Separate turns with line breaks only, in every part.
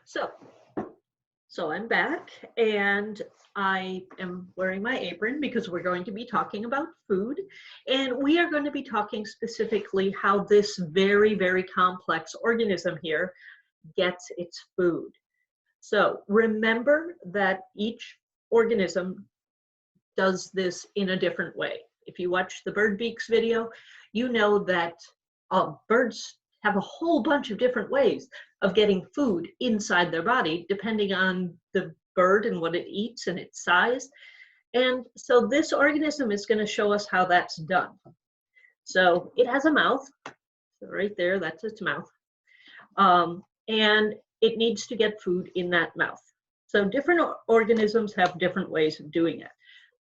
So, so I'm back and I am wearing my apron because we're going to be talking about food. And we are going to be talking specifically how this very, very complex organism here gets its food. So remember that each organism does this in a different way. If you watch the Bird Beaks video, you know that birds have a whole bunch of different ways of getting food inside their body, depending on the bird and what it eats and its size. And so this organism is going to show us how that's done. So it has a mouth. So right there, that's its mouth. And it needs to get food in that mouth. So different organisms have different ways of doing it.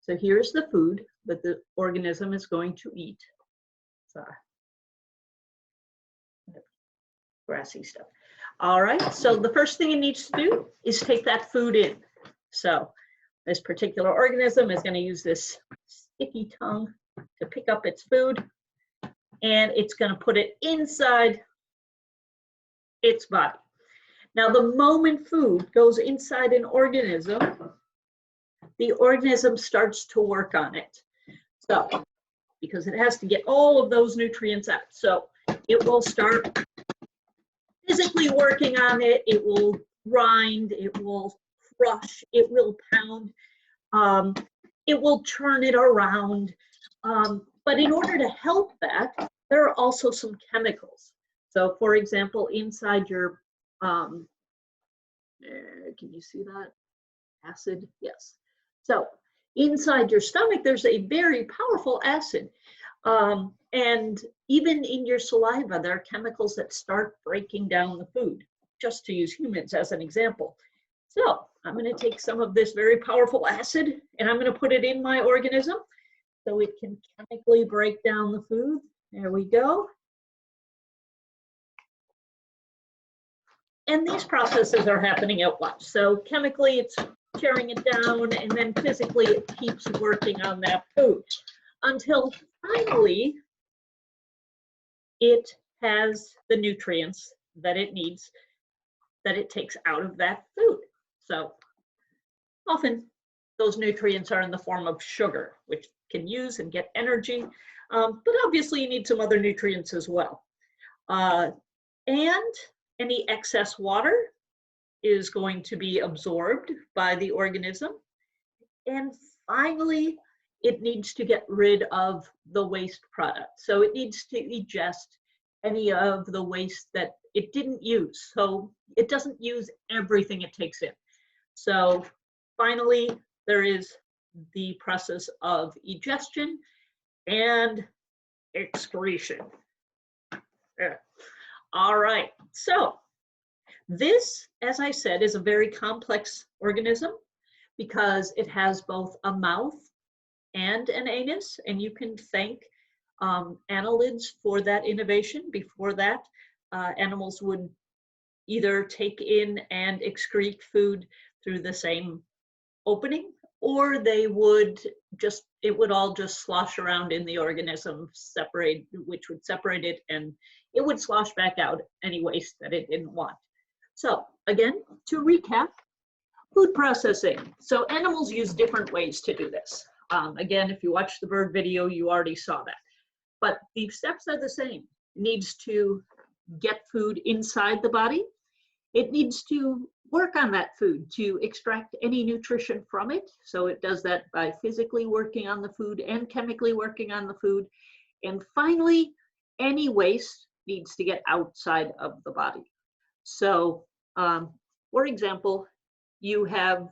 So here's the food that the organism is going to eat. So, grassy stuff. All right, so the first thing it needs to do is take that food in. So this particular organism is going to use this sticky tongue to pick up its food, and it's going to put it inside its body. Now, the moment food goes inside an organism, the organism starts to work on it. So, because it has to get all of those nutrients out. So it will start physically working on it. It will grind, it will crush, it will pound, it will turn it around. But in order to help that, there are also some chemicals. So for example, inside your, can you see that? Acid, yes. So inside your stomach, there's a very powerful acid. And even in your saliva, there are chemicals that start breaking down the food, just to use humans as an example. So I'm going to take some of this very powerful acid and I'm going to put it in my organism so it can chemically break down the food. There we go. And these processes are happening at once. So chemically, it's tearing it down, and then physically, it keeps working on that food until finally it has the nutrients that it needs, that it takes out of that food. So often those nutrients are in the form of sugar, which can use and get energy, but obviously you need some other nutrients as well. And any excess water is going to be absorbed by the organism. And finally, it needs to get rid of the waste product. So it needs to digest any of the waste that it didn't use. So it doesn't use everything it takes in. So finally, there is the process of egestion and excretion. There. All right, so this, as I said, is a very complex organism because it has both a mouth and an anus, and you can thank annelids for that innovation. Before that, animals would either take in and excrete food through the same opening, or they would just, it would all just slosh around in the organism, separate, which would separate it, and it would slosh back out any waste that it didn't want. So again, to recap, food processing. So animals use different ways to do this. Again, if you watch the bird video, you already saw that. But the steps are the same. It needs to get food inside the body. It needs to work on that food to extract any nutrition from it. So it does that by physically working on the food and chemically working on the food. And finally, any waste needs to get outside of the body. So, for example, you have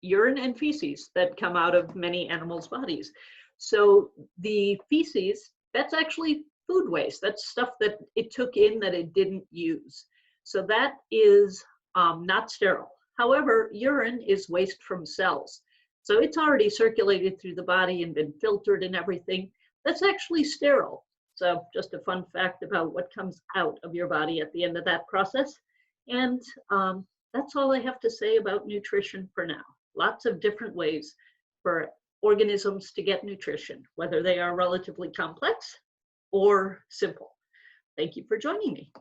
urine and feces that come out of many animals' bodies. So the feces, that's actually food waste. That's stuff that it took in that it didn't use. So that is not sterile. However, urine is waste from cells. So it's already circulated through the body and been filtered and everything. That's actually sterile. So just a fun fact about what comes out of your body at the end of that process. And that's all I have to say about nutrition for now. Lots of different ways for organisms to get nutrition, whether they are relatively complex or simple. Thank you for joining me.